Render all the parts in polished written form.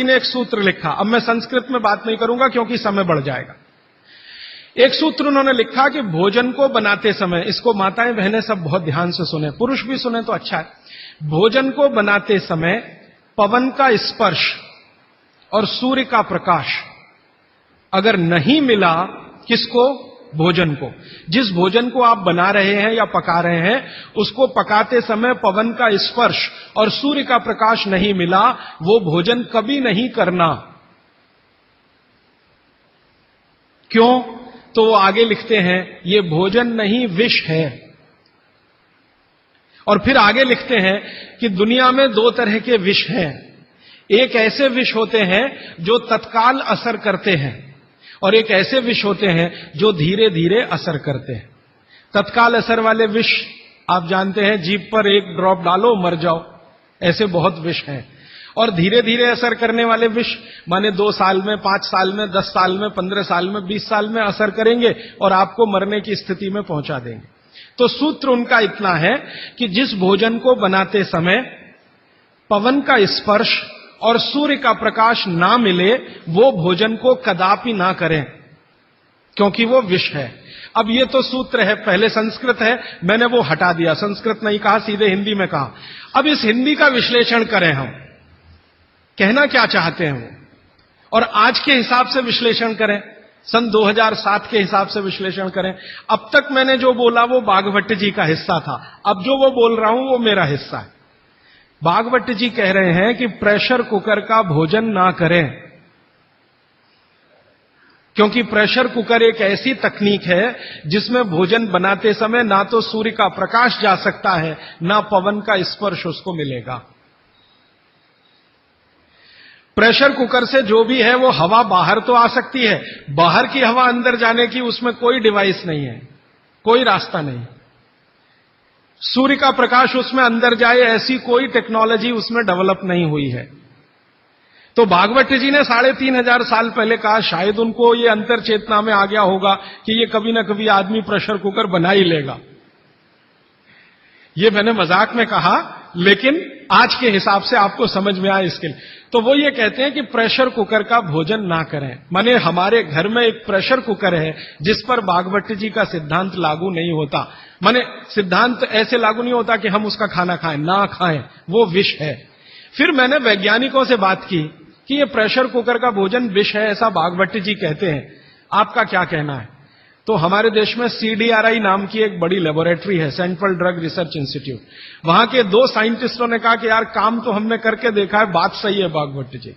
ने एक सूत्र लिखा। अब मैं संस्कृत में बात नहीं करूंगा क्योंकि समय बढ़ जाएगा। एक सूत्र उन्होंने लिखा कि भोजन को बनाते समय, इसको माताएं बहनें सब बहुत ध्यान से सुने, पुरुष भी सुने तो अच्छा है। भोजन को बनाते समय पवन का स्पर्श और सूर्य का प्रकाश अगर नहीं मिला, किसको? भोजन को। जिस भोजन को आप बना रहे हैं या पका रहे हैं, उसको पकाते समय पवन का स्पर्श और सूर्य का प्रकाश नहीं मिला, वो भोजन कभी नहीं करना। क्यों? तो वो आगे लिखते हैं, ये भोजन नहीं विष है। और फिर आगे लिखते हैं कि दुनिया में दो तरह के विष हैं। एक ऐसे विष होते हैं जो तत्काल असर करते हैं, और एक ऐसे विष होते हैं जो धीरे धीरे असर करते हैं। तत्काल असर वाले विष आप जानते हैं, जीभ पर एक ड्रॉप डालो मर जाओ, ऐसे बहुत विष हैं। और धीरे धीरे असर करने वाले विष माने 2 साल में, 5 साल में, 10 साल में, 15 साल में, 20 साल में असर करेंगे और आपको मरने की स्थिति में पहुंचा देंगे। तो सूत्र उनका इतना है कि जिस भोजन को बनाते समय पवन का स्पर्श और सूर्य का प्रकाश ना मिले, वो भोजन को कदापि ना करें, क्योंकि वो विष है। अब ये तो सूत्र है, पहले संस्कृत है, मैंने वो हटा दिया, संस्कृत नहीं कहा, सीधे हिंदी में कहा। अब इस हिंदी का विश्लेषण करें, हम कहना क्या चाहते हैं वो, और आज के हिसाब से विश्लेषण करें, सन 2007 के हिसाब से विश्लेषण करें। अब तक मैंने जो बोला वो बागभट्ट जी का हिस्सा था, अब जो वो बोल रहा हूं वो मेरा हिस्सा है। बागभट्ट जी कह रहे हैं कि प्रेशर कुकर का भोजन ना करें, क्योंकि प्रेशर कुकर एक ऐसी तकनीक है जिसमें भोजन बनाते समय ना तो सूर्य का प्रकाश जा सकता है, ना पवन का स्पर्श उसको मिलेगा। प्रेशर कुकर से जो भी है वो हवा बाहर तो आ सकती है, बाहर की हवा अंदर जाने की उसमें कोई डिवाइस नहीं है, कोई रास्ता नहीं। सूर्य का प्रकाश उसमें अंदर जाए ऐसी कोई टेक्नोलॉजी उसमें डेवलप नहीं हुई है। तो भागवत जी ने 3500 साल पहले कहा, शायद उनको ये अंतर चेतना में आ गया होगा कि ये कभी ना कभी आदमी प्रेशर कुकर बना ही लेगा। ये मैंने मजाक में कहा, लेकिन आज के हिसाब से आपको समझ में आए इसके लिए। तो वो ये कहते हैं कि प्रेशर कुकर का भोजन ना करें। माने हमारे घर में एक प्रेशर कुकर है जिस पर भागवत जी का सिद्धांत लागू नहीं होता। माने सिद्धांत ऐसे लागू नहीं होता कि हम उसका खाना खाएं, ना खाएं, वो विष है। फिर मैंने वैज्ञानिकों से बात की कि ये प्रेशर कुकर का भोजन विष है, ऐसा भागवत जी कहते हैं, आपका क्या कहना है? तो हमारे देश में CDRI नाम की एक बड़ी लेबोरेटरी है, सेंट्रल ड्रग रिसर्च इंस्टीट्यूट। वहां के 2 साइंटिस्टों ने कहा कि यार काम तो हमने करके देखा है, बात सही है भागवत जी।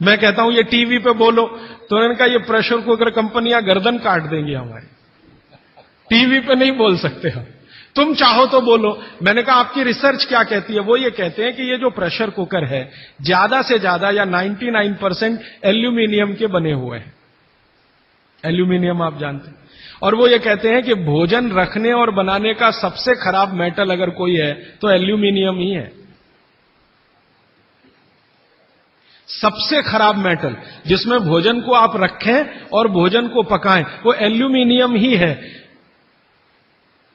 मैं कहता हूं ये टीवी पे बोलो, तो उन्होंने कहा ये प्रेशर कुकर कंपनियां गर्दन काट देंगी हमारी, टीवी पे नहीं बोल सकते हम, तुम चाहो तो बोलो। मैंने कहा आपकी रिसर्च क्या कहती है? वो ये कहते हैं कि ये जो प्रेशर कुकर है ज्यादा से ज्यादा या 99% एल्यूमिनियम के बने हुए हैं। एल्यूमिनियम आप जानते हैं। और वो ये कहते हैं कि भोजन रखने और बनाने का सबसे खराब मेटल अगर कोई है तो एल्यूमिनियम ही है। सबसे खराब मेटल जिसमें भोजन को आप रखें और भोजन को पकाएं, वो एल्यूमिनियम ही है।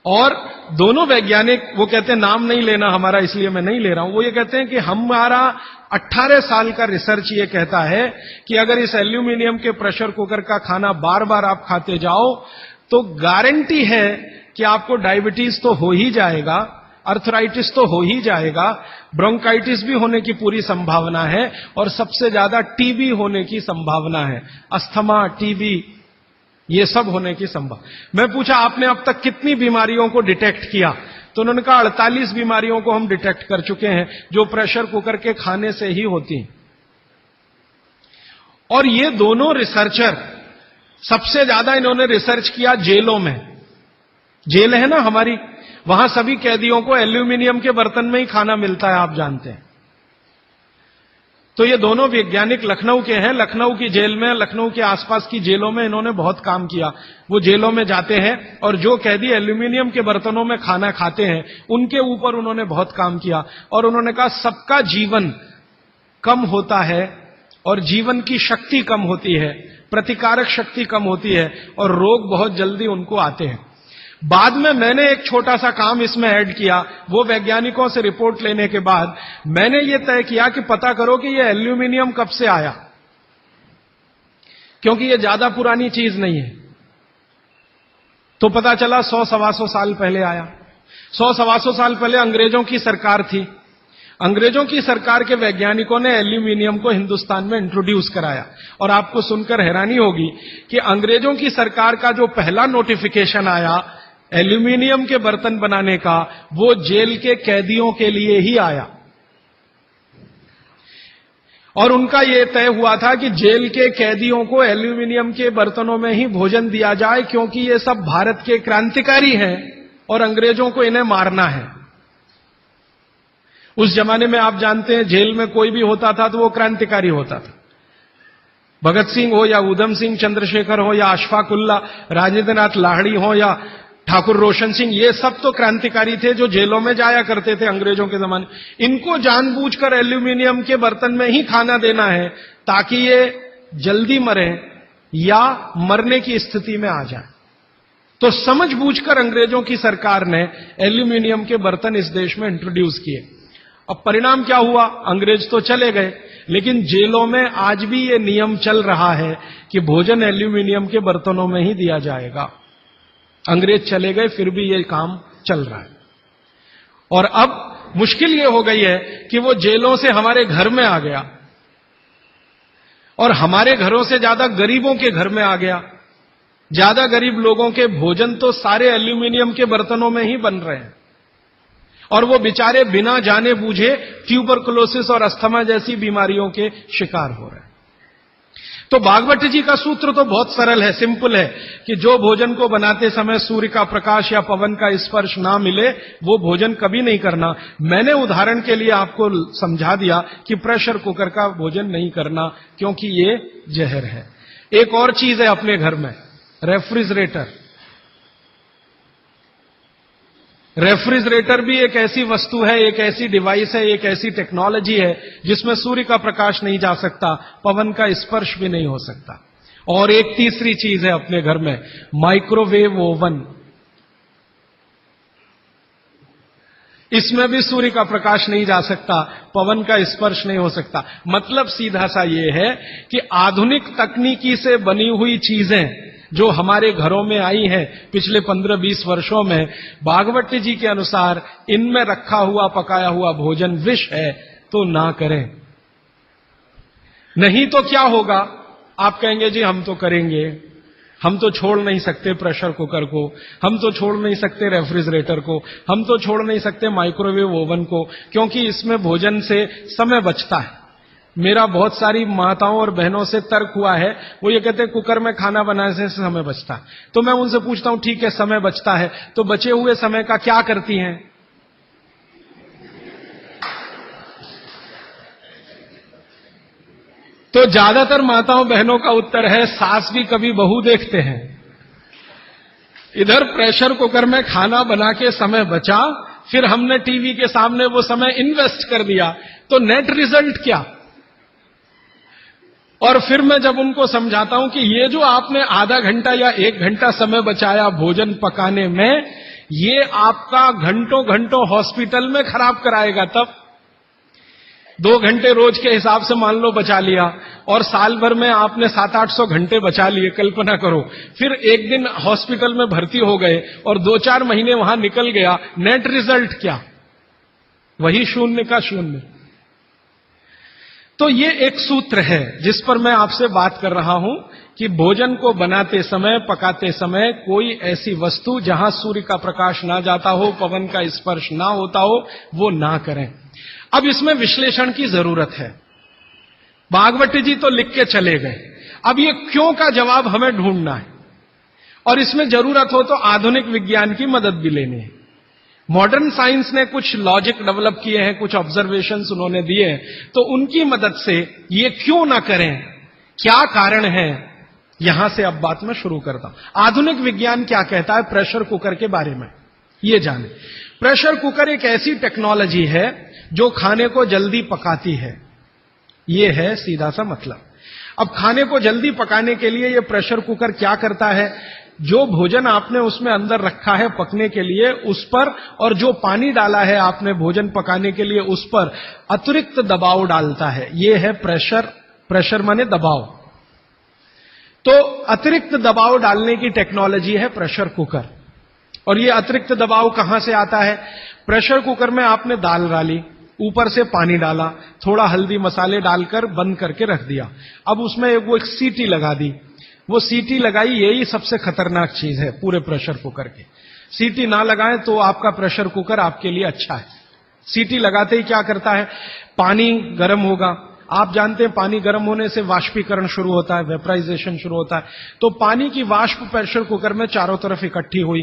और दोनों वैज्ञानिक, वो कहते हैं नाम नहीं लेना हमारा, इसलिए मैं नहीं ले रहा हूं, वो ये कहते हैं कि हमारा 18 साल का रिसर्च ये कहता है कि अगर इस एल्यूमिनियम के प्रेशर कुकर का खाना बार बार आप खाते जाओ तो गारंटी है कि आपको डायबिटीज तो हो ही जाएगा, अर्थराइटिस तो हो ही जाएगा, ब्रोंकाइटिस भी होने की पूरी संभावना है, और सबसे ज्यादा टीबी होने की संभावना है, अस्थमा, टीबी, ये सब होने की संभावना। मैं पूछा आपने अब तक कितनी बीमारियों को डिटेक्ट किया? तो उन्होंने कहा 48 बीमारियों को हम डिटेक्ट कर चुके हैं जो प्रेशर कुकर के खाने से ही होती हैं। और ये दोनों रिसर्चर सबसे ज्यादा इन्होंने रिसर्च किया जेलों में। जेल है ना हमारी, वहां सभी कैदियों को एल्यूमिनियम के बर्तन में ही खाना मिलता है, आप जानते हैं। तो ये दोनों वैज्ञानिक लखनऊ के हैं, लखनऊ की जेल में, लखनऊ के आसपास की जेलों में इन्होंने बहुत काम किया। वो जेलों में जाते हैं और जो कैदी एल्यूमिनियम के बर्तनों में खाना खाते हैं उनके ऊपर उन्होंने बहुत काम किया। और उन्होंने कहा सबका जीवन कम होता है और जीवन की शक्ति कम होती है, प्रतिकारक शक्ति कम होती है और रोग बहुत जल्दी उनको आते हैं। बाद में मैंने एक छोटा सा काम इसमें ऐड किया। वो वैज्ञानिकों से रिपोर्ट लेने के बाद मैंने ये तय किया कि पता करो कि ये एल्यूमिनियम कब से आया, क्योंकि ये ज्यादा पुरानी चीज नहीं है। तो पता चला 100-125 साल पहले आया। 100-125 साल पहले अंग्रेजों की सरकार थी। अंग्रेजों की सरकार के वैज्ञानिकों ने एल्यूमिनियम को हिंदुस्तान में इंट्रोड्यूस कराया। और आपको सुनकर हैरानी होगी कि अंग्रेजों की सरकार का जो पहला नोटिफिकेशन आया एल्यूमिनियम के बर्तन बनाने का, वो जेल के कैदियों के लिए ही आया। और उनका यह तय हुआ था कि जेल के कैदियों को एल्यूमिनियम के बर्तनों में ही भोजन दिया जाए, क्योंकि ये सब भारत के क्रांतिकारी हैं और अंग्रेजों को इन्हें मारना है। उस जमाने में आप जानते हैं जेल में कोई भी होता था तो वो क्रांतिकारी होता था। भगत सिंह हो या उधम सिंह, चंद्रशेखर हो या अशफाक उल्ला, राजेंद्र नाथ लाहिड़ी हो या ठाकुर रोशन सिंह, ये सब तो क्रांतिकारी थे जो जेलों में जाया करते थे अंग्रेजों के जमाने। इनको जानबूझकर एल्यूमिनियम के बर्तन में ही खाना देना है ताकि ये जल्दी मरे या मरने की स्थिति में आ जाए। तो समझबूझकर अंग्रेजों की सरकार ने एल्यूमिनियम के बर्तन इस देश में इंट्रोड्यूस किए। अब परिणाम क्या हुआ? अंग्रेज तो चले गए, लेकिन जेलों में आज भी ये नियम चल रहा है कि भोजन एल्यूमिनियम के बर्तनों में ही दिया जाएगा। अंग्रेज चले गए, फिर भी ये काम चल रहा है। और अब मुश्किल ये हो गई है कि वो जेलों से हमारे घर में आ गया और हमारे घरों से ज्यादा गरीबों के घर में आ गया। ज्यादा गरीब लोगों के भोजन तो सारे एल्यूमिनियम के बर्तनों में ही बन रहे हैं और वो बेचारे बिना जाने बूझे ट्यूबरकुलोसिस और अस्थमा जैसी बीमारियों के शिकार हो रहे हैं। तो भागवत जी का सूत्र तो बहुत सरल है, सिंपल है कि जो भोजन को बनाते समय सूर्य का प्रकाश या पवन का स्पर्श ना मिले वो भोजन कभी नहीं करना। मैंने उदाहरण के लिए आपको समझा दिया कि प्रेशर कुकर का भोजन नहीं करना क्योंकि ये जहर है। एक और चीज है अपने घर में, रेफ्रिजरेटर। रेफ्रिजरेटर भी एक ऐसी वस्तु है, एक ऐसी डिवाइस है, एक ऐसी टेक्नोलॉजी है जिसमें सूर्य का प्रकाश नहीं जा सकता, पवन का स्पर्श भी नहीं हो सकता। और एक तीसरी चीज है अपने घर में, माइक्रोवेव ओवन। इसमें भी सूर्य का प्रकाश नहीं जा सकता, पवन का स्पर्श नहीं हो सकता। मतलब सीधा सा ये है कि आधुनिक तकनीकी से बनी हुई चीजें जो हमारे घरों में आई हैं पिछले 15-20 वर्षों में, भागवत जी के अनुसार इनमें रखा हुआ पकाया हुआ भोजन विष है, तो ना करें। नहीं तो क्या होगा? आप कहेंगे जी हम तो करेंगे, हम तो छोड़ नहीं सकते प्रेशर कुकर को, हम तो छोड़ नहीं सकते रेफ्रिजरेटर को, हम तो छोड़ नहीं सकते माइक्रोवेव ओवन को, क्योंकि इसमें भोजन से समय बचता है। मेरा बहुत सारी माताओं और बहनों से तर्क हुआ है, वो ये कहते हैं कुकर में खाना बनाने से समय बचता है। तो मैं उनसे पूछता हूं ठीक है समय बचता है, तो बचे हुए समय का क्या करती हैं? तो ज्यादातर माताओं बहनों का उत्तर है सास भी कभी बहू देखते हैं। इधर प्रेशर कुकर में खाना बना के समय बचा, फिर हमने टीवी के सामने वो समय इन्वेस्ट कर दिया, तो नेट रिजल्ट क्या? और फिर मैं जब उनको समझाता हूं कि ये जो आपने आधा घंटा या 1 घंटा समय बचाया भोजन पकाने में, ये आपका घंटों घंटों हॉस्पिटल में खराब कराएगा। तब 2 घंटे रोज के हिसाब से मान लो बचा लिया और साल भर में आपने 700-800 घंटे बचा लिए, कल्पना करो। फिर एक दिन हॉस्पिटल में भर्ती हो गए और 2-4 महीने वहां निकल गया, नेट रिजल्ट क्या? वही 0 का 0। तो ये एक सूत्र है जिस पर मैं आपसे बात कर रहा हूं कि भोजन को बनाते समय, पकाते समय कोई ऐसी वस्तु जहां सूर्य का प्रकाश ना जाता हो, पवन का स्पर्श ना होता हो, वो ना करें। अब इसमें विश्लेषण की जरूरत है। भागवत जी तो लिख के चले गए, अब ये क्यों का जवाब हमें ढूंढना है और इसमें जरूरत हो तो आधुनिक विज्ञान की मदद भी लेनी है। मॉडर्न साइंस ने कुछ लॉजिक डेवलप किए हैं, कुछ ऑब्जर्वेशंस उन्होंने दिए हैं, तो उनकी मदद से ये क्यों ना करें, क्या कारण है, यहां से अब बात मैं शुरू करता हूं। आधुनिक विज्ञान क्या कहता है प्रेशर कुकर के बारे में, ये जाने। प्रेशर कुकर एक ऐसी टेक्नोलॉजी है जो खाने को जल्दी पकाती है, ये है सीधा सा मतलब। अब खाने को जल्दी पकाने के लिए ये प्रेशर कुकर क्या करता है? जो भोजन आपने उसमें अंदर रखा है पकने के लिए उस पर, और जो पानी डाला है आपने भोजन पकाने के लिए उस पर अतिरिक्त दबाव डालता है। यह है प्रेशर। प्रेशर माने दबाव। तो अतिरिक्त दबाव डालने की टेक्नोलॉजी है प्रेशर कुकर। और यह अतिरिक्त दबाव कहां से आता है? प्रेशर कुकर में आपने दाल डाली, ऊपर से पानी डाला, थोड़ा हल्दी मसाले डालकर बंद करके रख दिया। अब उसमें वो एक सीटी लगा दी। वो सीटी लगाई, यही सबसे खतरनाक चीज है पूरे प्रेशर कुकर की। सीटी ना लगाएं तो आपका प्रेशर कुकर आपके लिए अच्छा है। सीटी लगाते ही क्या करता है? पानी गर्म होगा। आप जानते हैं पानी गर्म होने से वाष्पीकरण शुरू होता है, वेपराइजेशन शुरू होता है। तो पानी की वाष्प प्रेशर कुकर में चारों तरफ इकट्ठी हुई,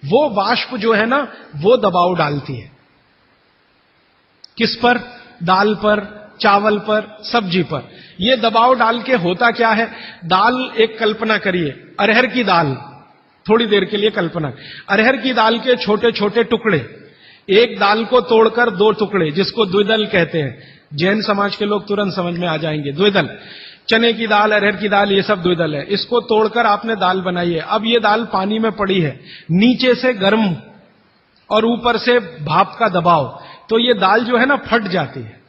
वो वाष्प जो है ना वो दबाव डालती है। किस पर? दाल पर, चावल पर, सब्जी पर। यह दबाव डाल के होता क्या है? दाल, एक कल्पना करिए, अरहर की दाल, थोड़ी देर के लिए कल्पना, अरहर की दाल के छोटे छोटे टुकड़े, एक दाल को तोड़कर दो टुकड़े, जिसको द्विदल कहते हैं। जैन समाज के लोग तुरंत समझ में आ जाएंगे। द्विदल, चने की दाल, अरहर की दाल, ये सब द्विदल है। इसको तोड़कर आपने दाल बनाई है। अब ये दाल पानी में पड़ी है, नीचे से गर्म और ऊपर से भाप का दबाव, तो ये दाल जो है ना फट जाती है।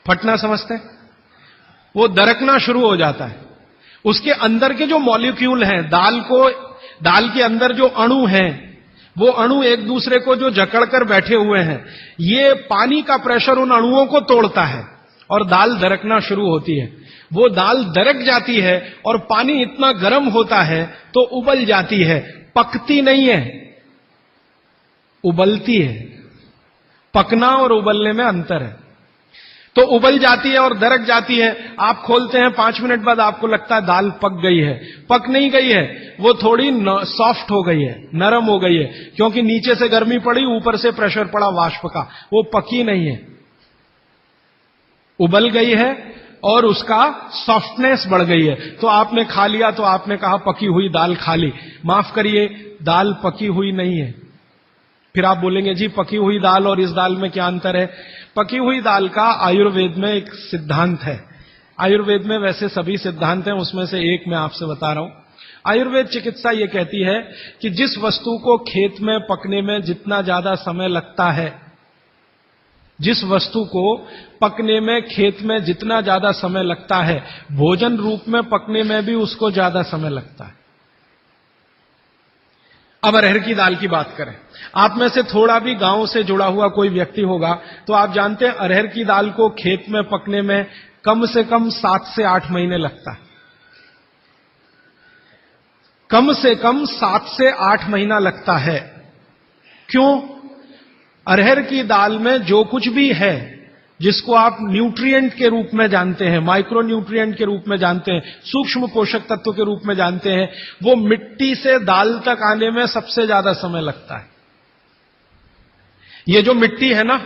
फटना समझते हैं? वो दरकना शुरू हो जाता है। उसके अंदर के जो मॉलिक्यूल हैं, दाल के अंदर जो अणु हैं, वो अणु एक दूसरे को जो जकड़कर बैठे हुए हैं, ये पानी का प्रेशर उन अणुओं को तोड़ता है और दाल दरकना शुरू होती है। वो दाल दरक जाती है और पानी इतना गर्म होता है तो उबल जाती है। पकती नहीं है, उबलती है। पकना और उबलने में अंतर है। तो उबल जाती है और दरक जाती है। आप खोलते हैं, 5 मिनट बाद आपको लगता है दाल पक गई है। पक नहीं गई है, वो थोड़ी सॉफ्ट हो गई है, नरम हो गई है, क्योंकि नीचे से गर्मी पड़ी, ऊपर से प्रेशर पड़ा वाष्प का। वो पकी नहीं है, उबल गई है और उसका सॉफ्टनेस बढ़ गई है। तो आपने खा लिया तो आपने कहा पकी हुई दाल खा ली। माफ करिए, दाल पकी हुई नहीं है। फिर आप बोलेंगे जी पकी हुई दाल और इस दाल में क्या अंतर है? पकी हुई दाल का आयुर्वेद में एक सिद्धांत है। आयुर्वेद में वैसे सभी सिद्धांत हैं, उसमें से एक मैं आपसे बता रहा हूं। आयुर्वेद चिकित्सा यह कहती है कि जिस वस्तु को खेत में पकने में जितना ज्यादा समय लगता है, जिस वस्तु को पकने में खेत में जितना ज्यादा समय लगता है, भोजन रूप में पकने में भी उसको ज्यादा समय लगता है। अब अरहर की दाल की बात करें, आप में से थोड़ा भी गांव से जुड़ा हुआ कोई व्यक्ति होगा तो आप जानते हैं अरहर की दाल को खेत में पकने में कम से कम 7 से 8 महीने लगता है। कम से कम 7 से 8 महीना लगता है। क्यों? अरहर की दाल में जो कुछ भी है, जिसको आप न्यूट्रिएंट के रूप में जानते हैं, माइक्रो न्यूट्रिएंट के रूप में जानते हैं, सूक्ष्म पोषक तत्व के रूप में जानते हैं, वो मिट्टी से दाल तक आने में सबसे ज्यादा समय लगता है। ये जो मिट्टी है ना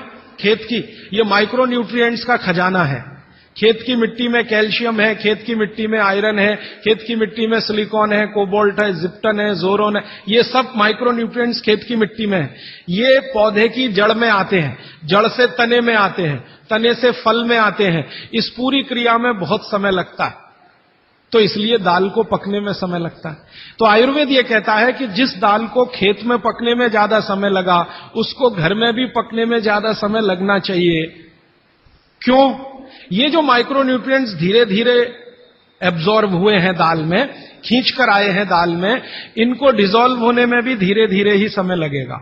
खेत की, ये माइक्रो न्यूट्रिएंट्स का खजाना है। खेत की मिट्टी में कैल्शियम है, खेत की मिट्टी में आयरन है, खेत की मिट्टी में सिलिकॉन है, कोबाल्ट है, जिप्टन है, जोरोन है, ये सब माइक्रो न्यूट्रिएंट्स खेत की मिट्टी में है। ये पौधे की जड़ में आते हैं, जड़ से तने में आते हैं, तने से फल में आते हैं। इस पूरी क्रिया में बहुत समय लगता है, तो इसलिए दाल को पकने में समय लगता है। तो आयुर्वेद यह कहता है कि जिस दाल को खेत में पकने में ज्यादा समय लगा, उसको घर में भी पकने में ज्यादा समय लगना चाहिए। क्यों? ये जो माइक्रो न्यूट्रिएंट्स धीरे धीरे एब्जॉर्ब हुए हैं दाल में, खींच कर आए हैं दाल में, इनको डिसॉल्व होने में भी धीरे धीरे ही समय लगेगा।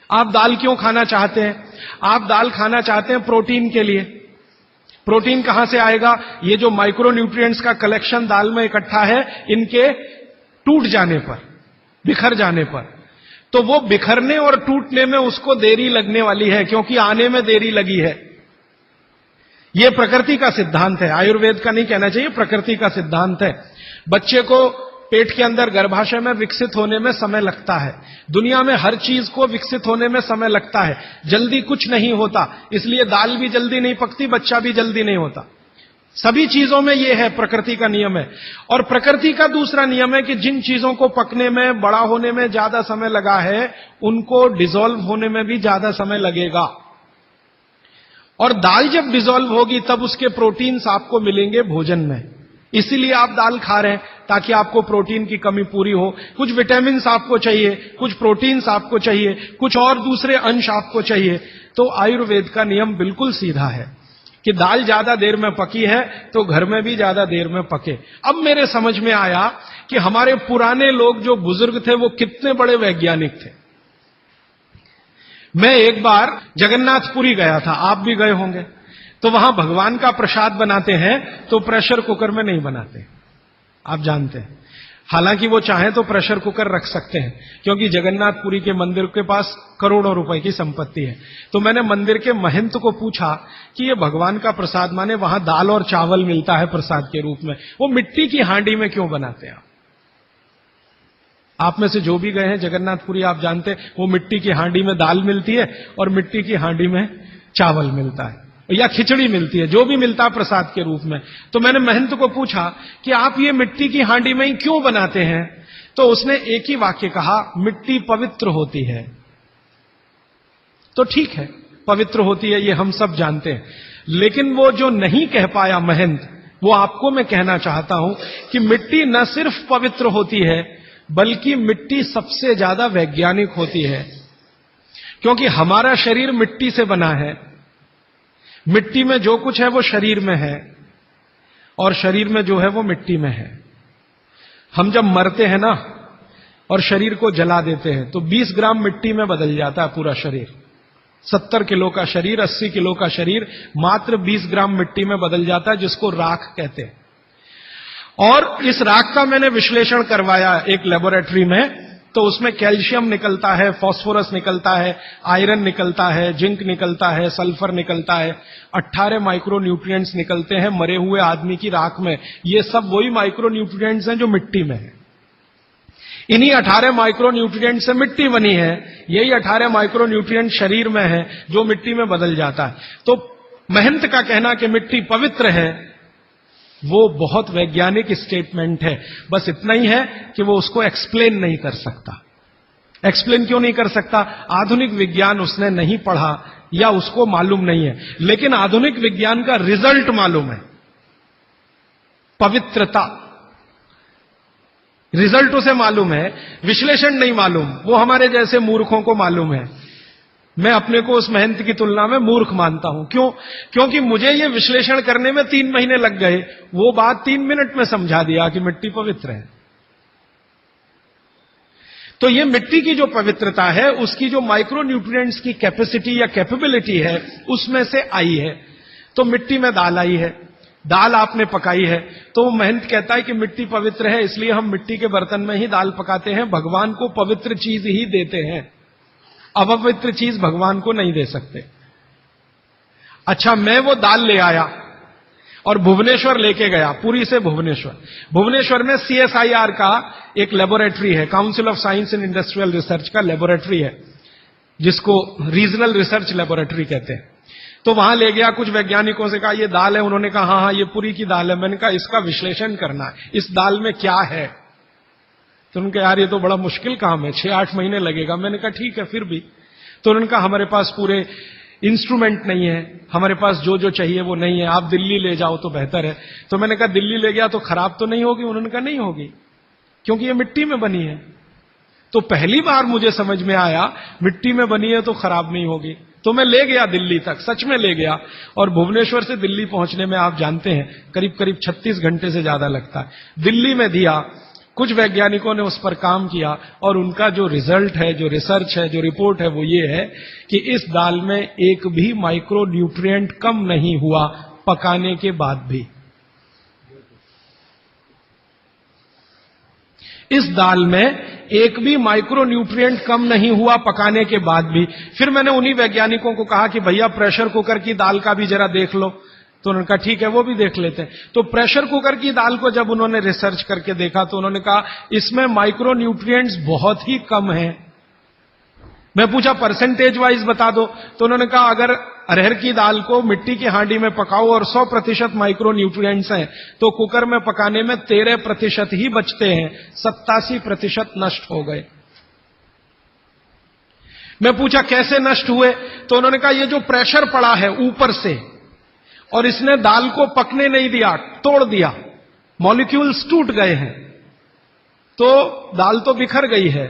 आप दाल क्यों खाना चाहते हैं? आप दाल खाना चाहते हैं प्रोटीन के लिए। प्रोटीन कहां से आएगा? ये जो माइक्रो न्यूट्रिएंट्स का कलेक्शन दाल में इकट्ठा है, इनके टूट जाने पर, बिखर जाने पर, तो वो बिखरने और टूटने में उसको देरी लगने वाली है, क्योंकि आने में देरी लगी है। यह प्रकृति का सिद्धांत है, आयुर्वेद का नहीं कहना चाहिए, प्रकृति का सिद्धांत है। बच्चे को पेट के अंदर गर्भाशय में विकसित होने में समय लगता है। दुनिया में हर चीज को विकसित होने में समय लगता है, जल्दी कुछ नहीं होता। इसलिए दाल भी जल्दी नहीं पकती, बच्चा भी जल्दी नहीं होता। सभी चीजों में यह है, प्रकृति का नियम है। और प्रकृति का दूसरा नियम है कि जिन चीजों को पकने में, बड़ा होने में ज्यादा समय लगा है, उनको डिसॉल्व होने में भी ज्यादा समय लगेगा। और दाल जब डिसॉल्व होगी तब उसके प्रोटीन्स आपको मिलेंगे भोजन में। इसीलिए आप दाल खा रहे हैं। ताकि आपको प्रोटीन की कमी पूरी हो, कुछ विटामिन आपको चाहिए, कुछ प्रोटीन्स आपको चाहिए, कुछ और दूसरे अंश आपको चाहिए। तो आयुर्वेद का नियम बिल्कुल सीधा है कि दाल ज्यादा देर में पकी है तो घर में भी ज्यादा देर में पके। अब मेरे समझ में आया कि हमारे पुराने लोग जो बुजुर्ग थे वो कितने बड़े वैज्ञानिक थे। मैं एक बार जगन्नाथपुरी गया था, आप भी गए होंगे। तो वहां भगवान का प्रसाद बनाते हैं तो प्रेशर कुकर में नहीं बनाते, आप जानते हैं। हालांकि वो चाहें तो प्रेशर कुकर रख सकते हैं, क्योंकि जगन्नाथपुरी के मंदिर के पास करोड़ों रुपए की संपत्ति है। तो मैंने मंदिर के महंत को पूछा कि ये भगवान का प्रसाद माने वहां दाल और चावल मिलता है प्रसाद के रूप में, वो मिट्टी की हांडी में क्यों बनाते हैं? आप में से जो भी गए हैं जगन्नाथपुरी, आप जानते हैं वो मिट्टी की हांडी में दाल मिलती है और मिट्टी की हांडी में चावल मिलता है या खिचड़ी मिलती है, जो भी मिलता है प्रसाद के रूप में। तो मैंने महंत को पूछा कि आप ये मिट्टी की हांडी में ही क्यों बनाते हैं? तो उसने एक ही वाक्य कहा, मिट्टी पवित्र होती है। तो ठीक है, पवित्र होती है, ये हम सब जानते हैं। लेकिन वो जो नहीं कह पाया महंत, वो आपको मैं कहना चाहता हूं कि मिट्टी न सिर्फ पवित्र होती है, बल्कि मिट्टी सबसे ज्यादा वैज्ञानिक होती है। क्योंकि हमारा शरीर मिट्टी से बना है, मिट्टी में जो कुछ है वो शरीर में है, और शरीर में जो है वो मिट्टी में है। हम जब मरते हैं ना और शरीर को जला देते हैं तो 20 ग्राम मिट्टी में बदल जाता है पूरा शरीर। 70 किलो का शरीर, 80 किलो का शरीर मात्र 20 ग्राम मिट्टी में बदल जाता है, जिसको राख कहते हैं। और इस राख का मैंने विश्लेषण करवाया एक लेबोरेटरी में, तो उसमें कैल्शियम निकलता है, फास्फोरस निकलता है, आयरन निकलता है, जिंक निकलता है, सल्फर निकलता है, 18 माइक्रो न्यूट्रिएंट्स निकलते हैं मरे हुए आदमी की राख में। ये सब वही माइक्रो न्यूट्रिएंट्स हैं जो मिट्टी में है। इन्हीं 18 माइक्रो न्यूट्रिएंट से मिट्टी बनी है, यही 18 माइक्रो न्यूट्रिएंट शरीर में है जो मिट्टी में बदल जाता है। तो महंत का कहना कि मिट्टी पवित्र है, वो बहुत वैज्ञानिक स्टेटमेंट है। बस इतना ही है कि वो उसको एक्सप्लेन नहीं कर सकता। एक्सप्लेन क्यों नहीं कर सकता? आधुनिक विज्ञान उसने नहीं पढ़ा या उसको मालूम नहीं है। लेकिन आधुनिक विज्ञान का रिजल्ट मालूम है, पवित्रता। रिजल्ट उसे मालूम है, विश्लेषण नहीं मालूम। वो हमारे जैसे मूर्खों को मालूम है। मैं अपने को उस महंत की तुलना में मूर्ख मानता हूं। क्यों? क्योंकि मुझे ये विश्लेषण करने में 3 महीने लग गए, वो बात 3 मिनट में समझा दिया कि मिट्टी पवित्र है। तो ये मिट्टी की जो पवित्रता है, उसकी जो माइक्रो न्यूट्रिएंट्स की कैपेसिटी या कैपेबिलिटी है, उसमें से आई है। तो मिट्टी में दाल आई है, दाल आपने पकाई है, तो वो महंत कहता है कि मिट्टी पवित्र है, इसलिए हम मिट्टी के बर्तन में ही दाल पकाते हैं। भगवान को पवित्र चीज ही देते हैं, अपवित्र चीज भगवान को नहीं दे सकते। अच्छा, मैं वो दाल ले आया और भुवनेश्वर लेके गया, पुरी से भुवनेश्वर। भुवनेश्वर में CSIR का एक लेबोरेटरी है, council of science and industrial research का लेबोरेटरी है, जिसको रीजनल रिसर्च लेबोरेटरी कहते हैं। तो वहां ले गया, कुछ वैज्ञानिकों से कहा ये दाल है, उन्होंने कहा हाँ हाँ ये पुरी की दाल है। मैंने कहा इसका विश्लेषण करना है, इस दाल में क्या है? तो उन्होंने कहा यार ये तो बड़ा मुश्किल काम है, 6-8 महीने लगेगा। मैंने कहा ठीक है, फिर भी। तो उन्होंने कहा हमारे पास पूरे इंस्ट्रूमेंट नहीं है, हमारे पास जो जो चाहिए वो नहीं है, आप दिल्ली ले जाओ तो बेहतर है। तो मैंने कहा दिल्ली ले गया तो खराब तो नहीं होगी? उन्होंने कहा नहीं होगी, क्योंकि ये मिट्टी में बनी है। तो पहली बार मुझे समझ में आया मिट्टी में बनी है तो खराब नहीं होगी। तो मैं ले गया दिल्ली तक, सच में ले गया। और भुवनेश्वर से दिल्ली पहुंचने में आप जानते हैं करीब करीब 36 घंटे से ज्यादा लगता है। दिल्ली में दिया, कुछ वैज्ञानिकों ने उस पर काम किया और उनका जो रिजल्ट है, जो रिसर्च है, जो रिपोर्ट है, वो ये है कि इस दाल में एक भी माइक्रो न्यूट्रिएंट कम नहीं हुआ पकाने के बाद भी। इस दाल में एक भी माइक्रो न्यूट्रिएंट कम नहीं हुआ पकाने के बाद भी। फिर मैंने उन्हीं वैज्ञानिकों को कहा कि भैया प्रेशर कुकर की दाल का भी जरा देख लो। तो उन्होंने कहा ठीक है, वो भी देख लेते हैं। तो प्रेशर कुकर की दाल को जब उन्होंने रिसर्च करके देखा तो उन्होंने कहा इसमें माइक्रो न्यूट्रिएंट्स बहुत ही कम हैं। मैं पूछा परसेंटेज वाइज बता दो, तो उन्होंने कहा अगर अरहर की दाल को मिट्टी की हांडी में पकाओ और 100% माइक्रो न्यूट्रिएंट्स हैं, तो कुकर में पकाने में 13% ही बचते हैं, 87% नष्ट हो गए। मैं पूछा कैसे नष्ट हुए? तो उन्होंने कहा ये जो प्रेशर पड़ा है ऊपर से और इसने दाल को पकने नहीं दिया, तोड़ दिया, मॉलिक्यूल्स टूट गए हैं। तो दाल तो बिखर गई है,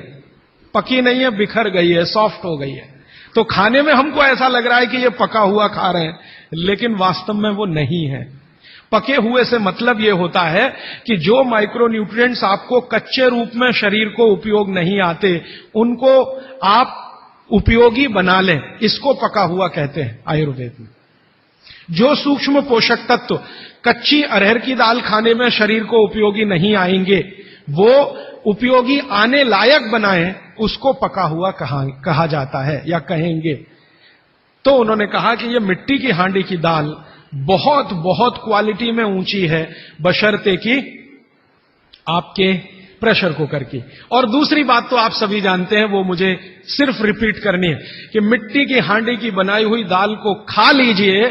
पकी नहीं है, बिखर गई है, सॉफ्ट हो गई है। तो खाने में हमको ऐसा लग रहा है कि ये पका हुआ खा रहे हैं, लेकिन वास्तव में वो नहीं है। पके हुए से मतलब ये होता है कि जो माइक्रोन्यूट्रिएंट्स आपको कच्चे रूप में शरीर को उपयोग नहीं आते, उनको आप उपयोगी बना लें, इसको पका हुआ कहते हैं आयुर्वेद में। जो सूक्ष्म पोषक तत्व कच्ची अरहर की दाल खाने में शरीर को उपयोगी नहीं आएंगे, वो उपयोगी आने लायक बनाए, उसको पका हुआ कहा जाता है या कहेंगे। तो उन्होंने कहा कि ये मिट्टी की हांडी की दाल बहुत बहुत क्वालिटी में ऊंची है, बशर्ते कि आपके प्रेशर कुकर की। और दूसरी बात तो आप सभी जानते हैं, वो मुझे सिर्फ रिपीट करनी है कि मिट्टी की हांडी की बनाई हुई दाल को खा लीजिए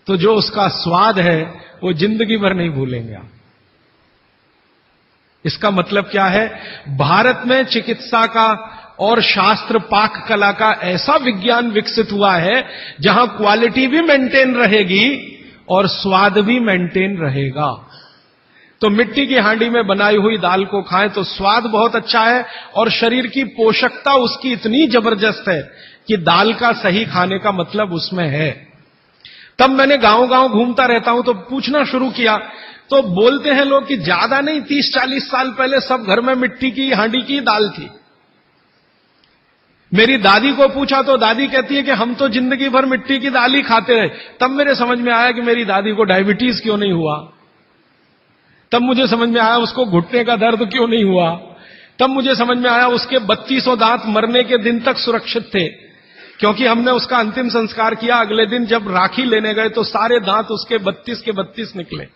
तो जो उसका स्वाद है वो जिंदगी भर नहीं भूलेंगे आप। इसका मतलब क्या है? भारत में चिकित्सा का और शास्त्र पाक कला का ऐसा विज्ञान विकसित हुआ है जहां क्वालिटी भी मेंटेन रहेगी और स्वाद भी मेंटेन रहेगा। तो मिट्टी की हांडी में बनाई हुई दाल को खाएं तो स्वाद बहुत अच्छा है और शरीर की पोषकता उसकी इतनी जबरदस्त है कि दाल का सही खाने का मतलब उसमें है। तब मैंने गांव गांव घूमता रहता हूं तो पूछना शुरू किया, तो बोलते हैं लोग कि ज्यादा नहीं, 30-40 साल पहले सब घर में मिट्टी की हांडी की दाल थी। मेरी दादी को पूछा तो दादी कहती है कि हम तो जिंदगी भर मिट्टी की दाल ही खाते रहे। तब मेरे समझ में आया कि मेरी दादी को डायबिटीज क्यों नहीं हुआ। तब मुझे समझ में आया उसको घुटने का दर्द क्यों नहीं हुआ। तब मुझे समझ में आया उसके 3200 दांत मरने के दिन तक सुरक्षित थे, क्योंकि हमने उसका अंतिम संस्कार किया। अगले दिन जब राखी लेने गए तो सारे दांत उसके 32 के 32 निकले।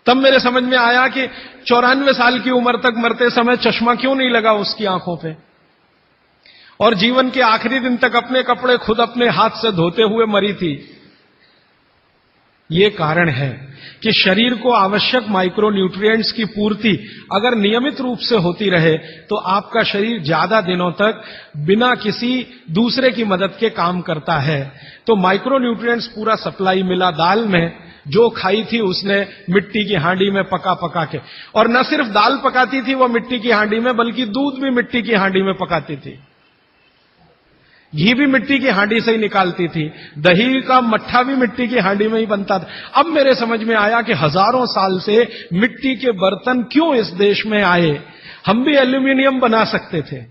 तब मेरे समझ में आया कि 94 साल की उम्र तक मरते समय चश्मा क्यों नहीं लगा उसकी आंखों पे, और जीवन के आखिरी दिन तक अपने कपड़े खुद अपने हाथ से धोते हुए मरी थी। ये कारण है कि शरीर को आवश्यक माइक्रोन्यूट्रिएंट्स की पूर्ति अगर नियमित रूप से होती रहे तो आपका शरीर ज्यादा दिनों तक बिना किसी दूसरे की मदद के काम करता है। तो माइक्रोन्यूट्रिएंट्स पूरा सप्लाई मिला दाल में, जो खाई थी उसने मिट्टी की हांडी में पका पका के। और न सिर्फ दाल पकाती थी वो मिट्टी की हांडी में, बल्कि दूध भी मिट्टी की हांडी में पकाती थी, घी भी मिट्टी की हांडी से ही निकालती थी, दही का मट्ठा भी मिट्टी की हांडी में ही बनता था। अब मेरे समझ में आया कि हजारों साल से मिट्टी के बर्तन क्यों इस देश में आए, हम भी एल्यूमिनियम बना सकते थे।